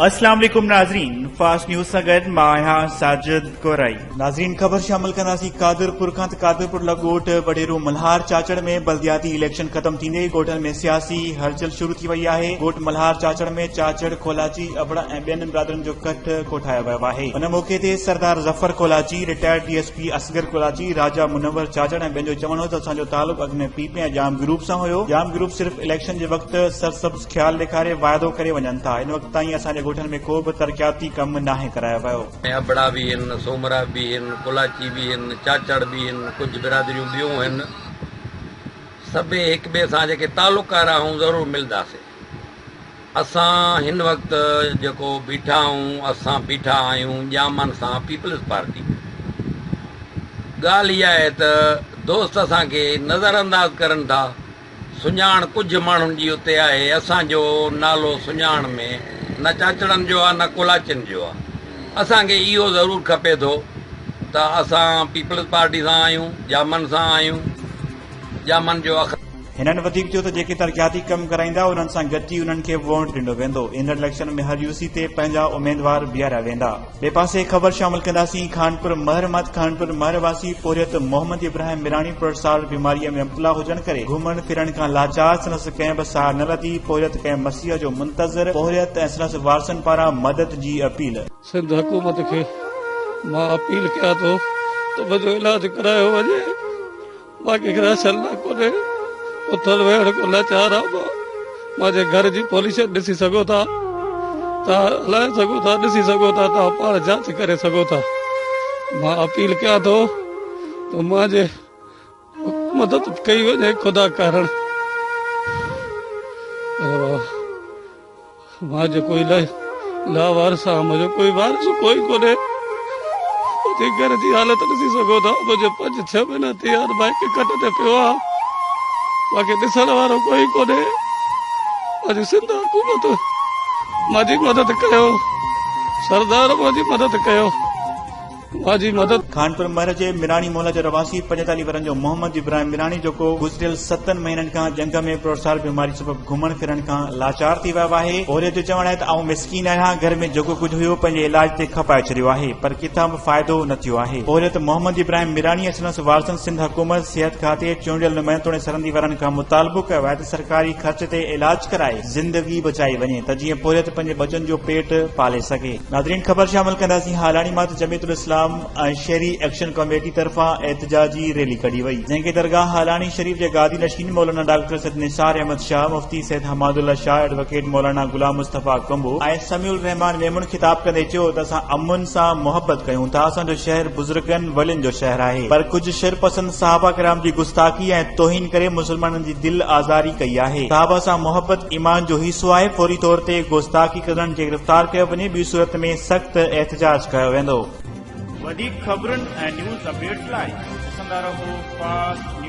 अस्सलाम वालेकुम नाज़रीन, फास्ट न्यूज़ सां गॾु मां आहियां साजिद कोराई। नाज़रीन, ख़बर शामिल कंदासीं कादरपुर खां त कादरपुर लॻ ॻोठ वडेरो मल्हार चाचड़ में बल्दियाती इलेक्शन ख़त्म थींदे ॻोठनि में सियासी हलचल शुरू थी वई आहे। ॻोठ मल्हार चाचड़ में चाचड़ कोलाची अबड़ा ऐं ॿियनि बिरादरनि जो कठ कोठायो वियो आहे। उन मौक़े ते सरदार ज़फर कोलाची, रिटायर्ड DSP असगर कोलाची, राजा मुनव्वर चाचड़ ऐं ॿियनि जो चवणु हो त असांजो तालुक अॻु में पीपे ऐं जाम ग्रुप सां हुयो। जाम ग्रुप सिर्फ़ इलेक्शन जे वक़्तु सरसब्ज़ ख़्याल ॾेखारे वाइदो करे वञनि था। इन वक़्त ताईं असांजे ॻोठनि में को बि तरक़ियाती कम नाहे करायो वियो। अबड़ा भी आहिनि, सोमरा भी आहिनि, कोलाची भी आहिनि, चाचड़ भी आहिनि, कुझु बिरादरियूं ॿियूं आहिनि। सभई हिक ॿिए सां जेके तालुक वारा आहियूं ज़रूरु मिलंदासीं। असां हिन वक़्तु जेको बीठा आहियूं, असां बीठा आहियूं ॼामन सां पीपल्स पार्टी। ॻाल्हि इहा आहे त दोस्त असांखे नज़रअंदाज करनि था। सुञाण कुझु माण्हुनि जी उते आहे, असांजो नालो सुञाण में न चाचड़नि जो आहे न कोलाचिन जो आहे। असांखे इहो ज़रूरु खपे थो त असां पीपल्स पार्टी सां आहियूं, जामन सां आहियूं, जामन जो हिननि वधीक चयो त जेके तरक़ियाती कम कराईंदा उन्हनि सां गॾिजी उन्हनि खे वोट ॾिनो वेंदो। ईंदड़ इलेक्शन में हर यूसी ते पंहिंजा उम्मीदवार बीहारिया वेंदा। ॿिए पासे ख़बर शामिल कंदासीं खानपुर महरमत खानपुर महरवासी पोरियत मोहम्मद इब्राहिम मिरानी पुरसार बीमारीअ में मुब्तला हुजण करे घुमण फिरण खां लाचार संदसि कंहिं बि सार न लथी। पोरियत कंहिं मसीह जो मुंतज़िर पोरियत ऐं संदसि वारसनि पारां मदद जी अपील। सिंध हुकूमत खे मां अपील कयां थो त मुंहिंजो इलाज करायो वञे। बाक़ी राशन न कोन्हे, उथण वेहण को लाचार आहे। मुंहिंजे घर जी पोल्यूशन ॾिसी सघो था, तव्हां हलाए सघो था, ॾिसी सघो था, तव्हां पाण जांच करे सघो था। मां अपील कयां थो त मुंहिंजे मदद कई वञे खुदा कारण। मुंहिंजो कोई लावारस आहे, मुंहिंजो कोई वारिस कोई कोन्हे। मुंहिंजे घर जी हालत ॾिसी सघो था। मुंहिंजो 5-6 महीना थी विया बाइक कट ते पियो आहे। बाक़ी ॾिसण वारो कोई कोन्हे। मुंहिंजी सिंध हुकूमत मुंहिंजी मदद कयो, सरदार मुंहिंजी मदद कयो, मुंहिंजी मदद। खानपुर महर जे मिरानी मोहल्ला जो रवासी 45 वरनि जो मोहम्मद इब्राहिम मिरानी जेको गुज़िरियल 7 महीननि खां जंग में पुरसार बीमारी सबबि घुमण फिरण खां लाचार थी वियो आहे। पोरियत जो चवणु आहे त आऊं मिसकीन आहियां, घर में जेको कुझु हुयो पंहिंजे इलाज ते खपाए छॾियो आहे, पर किथां बि फ़ाइदो न थियो आहे। पोरियत मोहम्मद इब्राहिम मिरानी संदसि वारसनि सिंध हुकूमत सिहत खाते चूंडियल नुमाइंदो ऐं सरहदी वारनि खां मुतालबो कयो आहे त सरकारी ख़र्च ते इलाज कराए ज़िंदगी बचाई वञे त जीअं पोरियत पंहिंजे बचनि जो पेट पाले सघे। नाज़रीन, ख़बर शामिल कंदासीं हालाणी मां त जमीयतुल इस्लाम ऐं शहरी एक्शन कमेटी तरफ़ां एहतजाजी रैली कढी वई, जंहिंखे दरगाह हालाणी शरीफ जे गादी नशीन मौलाना डॉक्टर सैयद निसार अहमद शाह, मुफ्ती सैयद हमादुल्ला शाह, एडवोकेट मौलाना गुलाम मुस्तफ़ा कुंभो ऐं समीउल रहमान मेमुन ख़िताब कंदे चयो त असां अमुन सां मोहबत कयूं था। असांजो शहर बुज़ुर्गनि वलियुनि जो शहर आहे, पर कुझु शिरपसंद सहाबा किराम जी गुस्ताखी ऐं तौहीन करे मुसलमाननि जी दिल आज़ारी कई आहे। सहाबा सां मोहबत ईमान जो हिस्सो आहे। फौरी तौर ते गुस्ताखी कंदड़नि खे गिरफ़्तार कयो वञे, ॿी सूरत में सख़्त एहतजाज कयो वेंदो। वधीक ख़बरुनि ऐं न्यूज़ अपडेट्स लाइ ॾिसंदा रहो फास्ट